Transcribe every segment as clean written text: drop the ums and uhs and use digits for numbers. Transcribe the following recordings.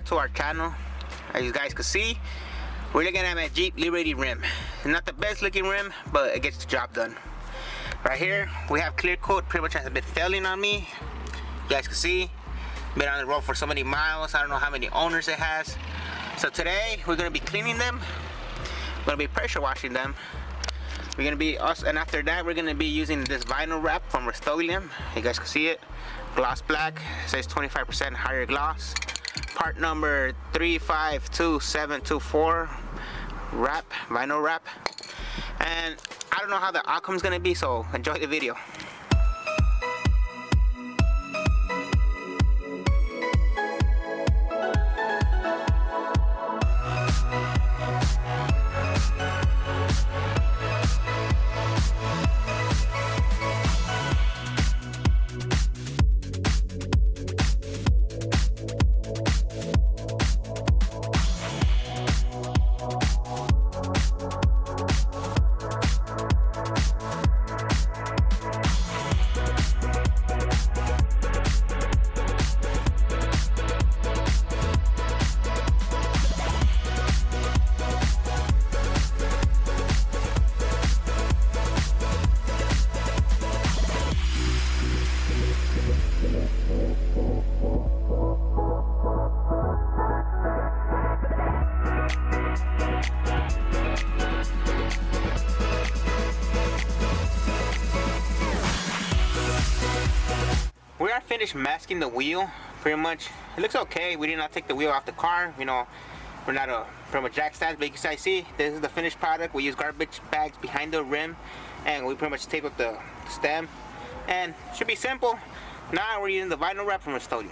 back to our channel. As you guys can see, we're looking at my Jeep Liberty rim. It's not the best looking rim, but it gets the job done. Right here we have clear coat. Pretty much has been failing on me. You guys can see, been on the road for so many miles. I don't know how many owners it has. So today we're gonna be cleaning them. We're gonna be pressure washing them. We're gonna be and after that we're gonna be using this vinyl wrap from Rust-Oleum. You guys can see it, gloss black. It says 25% higher gloss. Part number 352724. Wrap, vinyl wrap. And I don't know how the outcome's gonna be, so enjoy the video. We are finished masking the wheel. Pretty much it looks okay. We did not take the wheel off the car, you know, we're not from a jack stand, but you can see this is the finished product. We use garbage bags behind the rim and we pretty much tape up the stem, and it should be simple. Now we're using the vinyl wrap from Rust-Oleum.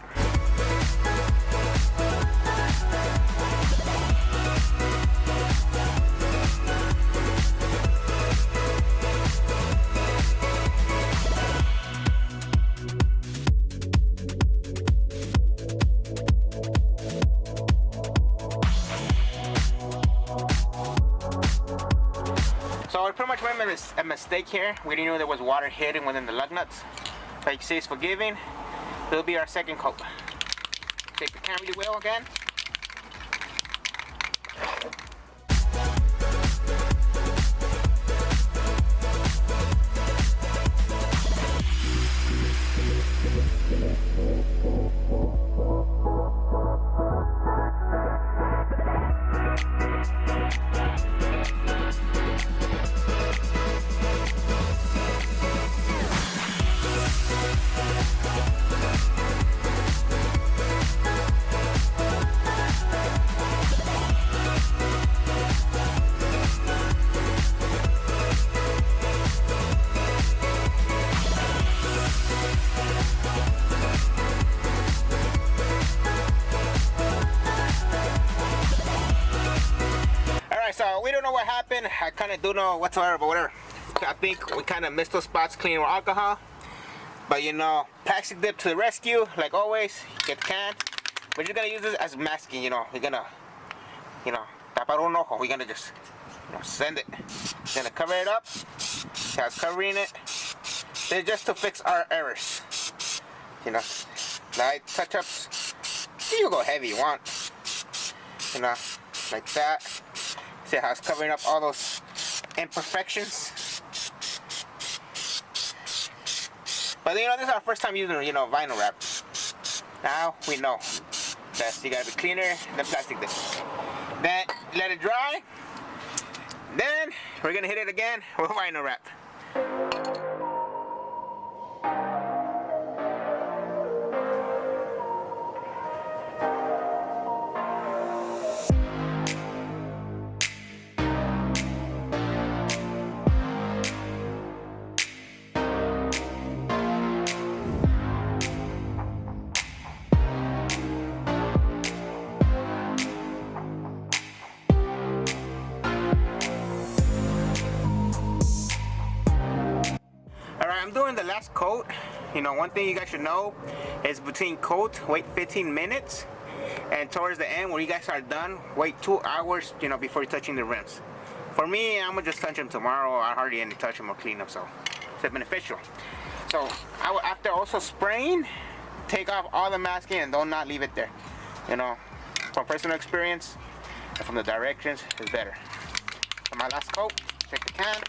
So we pretty much made a mistake here. We didn't know there was water hidden within the lug nuts. Like you see, it's forgiving. It'll be our second coat. Take the camera wheel again. So we don't know what happened. I kind of do know whatsoever, but whatever. I think we kind of missed those spots cleaning with alcohol. But you know, plastic dip to the rescue, like always. Get the can. We're just gonna use this as masking. You know, we're gonna, you know, tapar un ojo. We're gonna just, you know, send it. We're gonna cover it up. See how it's covering it. This is just to fix our errors. You know, light touch-ups. You can go heavy you want. You know, like that. See how it's covering up all those imperfections. But you know, this is our first time using, you know, vinyl wrap. Now we know that you gotta be cleaner than plastic dip. Then let it dry. Then we're gonna hit it again with vinyl wrap. I'm doing the last coat. You know, one thing you guys should know is between coats, wait 15 minutes, and towards the end, when you guys are done, wait 2 hours, you know, before touching the rims. For me, I'm gonna just touch them tomorrow. I hardly any touch them or clean them, so it's beneficial. So after also spraying, take off all the masking and don't not leave it there. You know, from personal experience and from the directions, it's better. For my last coat, check the can.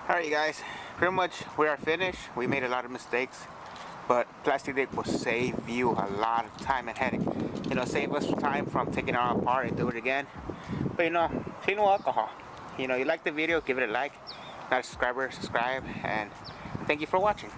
Alright you guys, pretty much we are finished. We made a lot of mistakes, but plastic dip will save you a lot of time and headache. You know, save us time from taking it all apart and do it again. But you know, clean with alcohol. You know, you like the video, give it a like. Not a subscriber, subscribe, and thank you for watching.